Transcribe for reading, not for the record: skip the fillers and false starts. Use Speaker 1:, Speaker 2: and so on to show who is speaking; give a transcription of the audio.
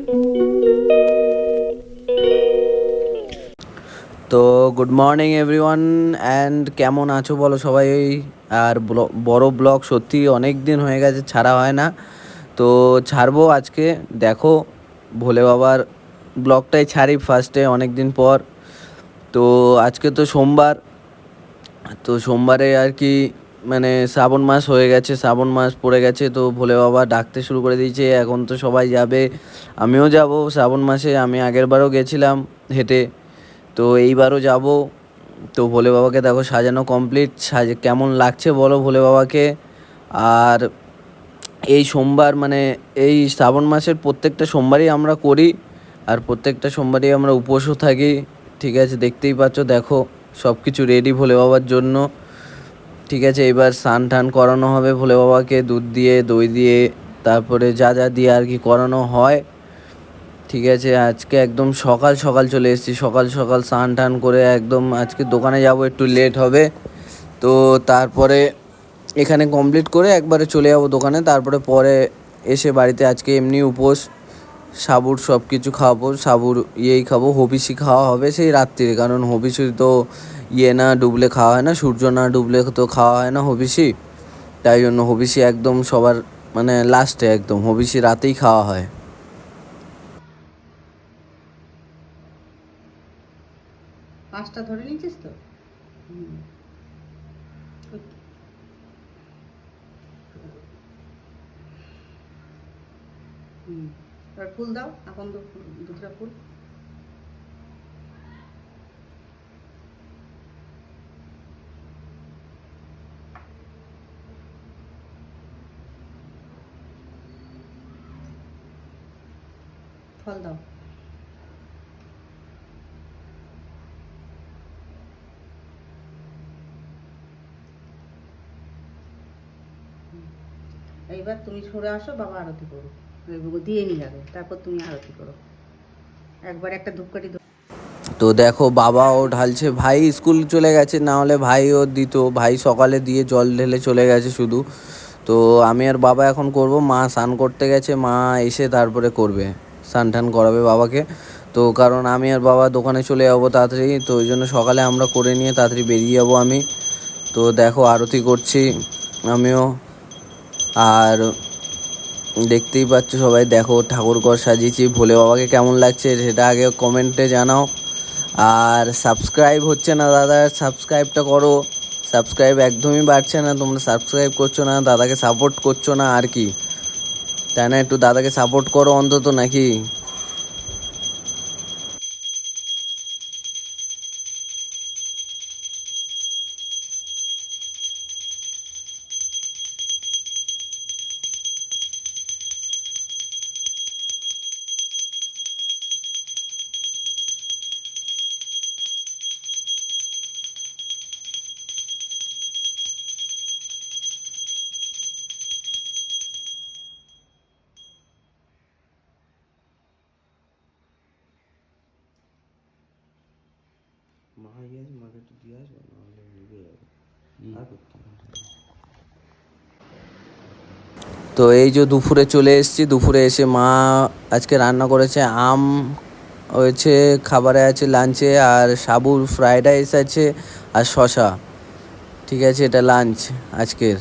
Speaker 1: তো good morning everyone and কেমন আছো বলো সবাই। আর বড় ব্লগ সত্যি অনেক দিন হয়ে গেছে, ছাড়া হয় না, তো ছাড়বো আজকে। দেখো ভোলে বাবার ব্লগটাই ছাড়ি ফার্স্টে অনেক দিন পর। তো আজকে তো সোমবার, তো সোমবারে আর কি মানে শ্রাবণ মাস হয়ে গেছে, শ্রাবণ মাস পড়ে গেছে, তো ভোলে বাবা ডাকতে শুরু করে দিয়েছে। এখন তো সবাই যাবে, আমিও যাব শ্রাবণ মাসে। আমি আগের বারও গেছিলাম হেঁটে, তো এইবারও যাব। তো ভোলে বাবাকে দেখো সাজানো কমপ্লিট, কেমন লাগছে বলো ভোলে বাবাকে। আর এই সোমবার মানে এই শ্রাবণ মাসের প্রত্যেকটা সোমবারই আমরা করি, আর প্রত্যেকটা সোমবারই আমরা উপোসও থাকি। ঠিক আছে, দেখতেই পাচ্ছ, দেখো সব কিছু রেডি ভোলে বাবার জন্য। ঠিক আছে, এবার স্নান টান করানো হবে ভোলে বাবাকে, দুধ দিয়ে দই দিয়ে, তারপরে যা যা দিয়ে আর কি করানো হয়। ঠিক আছে, আজকে একদম সকাল সকাল চলে এসেছি, সকাল সকাল স্নান টান করে একদম আজকে দোকানে যাব, একটু লেট হবে। তো তারপরে এখানে কমপ্লিট করে একবারে চলে যাবো দোকানে, তারপরে পরে এসে বাড়িতে আজকে এমনি উপোস, সাবুর সব কিছু খাবো, সাবুর ইয়েই খাবো, হবিষি খাওয়া হবে সেই রাত্রিরে, কারণ হবিষি তো না ডুবলে খাওয়া হয় না, সূর্য না ডুবলে তো খাওয়া হয় না হবিষি। তাই জন্য হবিষি একদম সবার মানে লাস্টে, একদম হবিষি রাতেই খাওয়া হয়।
Speaker 2: পাঁচটা ধরে নিয়েছিস তো? এবার ফুল দাও, এখন দুধটা ফুল। ফল দাও। এইবার তুমি সরে আসো, বাবা আরতি করো, দিয়ে নি যাবে, তারপর তুমি আরতি করো। একবার একটা ধূপকাঠি।
Speaker 1: তো দেখো বাবাও ঢালছে, ভাই স্কুল চলে গেছে, না হলে ভাইও দিত, ভাই সকালে দিয়ে জল ঢেলে চলে গেছে শুধু। তো আমি আর বাবা এখন করব, মা স্নান করতে গেছে, মা এসে তারপরে করবে, স্নান টান করাবে বাবাকে। তো কারণ আমি আর বাবা দোকানে চলে যাবো তাড়াতাড়ি, তো ওই জন্য সকালে আমরা করে নিয়ে তাড়াতাড়ি বেরিয়ে যাবো আমি। তো দেখো আরতি করছি আমিও। আর দেখতেই পাচ্ছ সবাই, দেখো ঠাকুরঘর সাজিয়েছি, ভোলে বাবাকে কেমন লাগছে সেটা আগে কমেন্টে জানাও। আর সাবস্ক্রাইব হচ্ছে না দাদা, সাবস্ক্রাইবটা করো। সাবস্ক্রাইব একদমই বাড়ছে না, তোমরা সাবস্ক্রাইব করছো না, দাদাকে সাপোর্ট করছো না আর কি, তাই না? একটু দাদাকে সাপোর্ট করো অন্তত, নাকি? তো এই যে দুপুরে চলে এসেছি, দুপুরে এসে মা আজকে রান্না করেছে, আম হয়েছে খাবারে, আছে লাঞ্চে, আর সাবুর ফ্রাইড রাইস আছে, আর শশা। ঠিক আছে, এটা লাঞ্চ আজকের।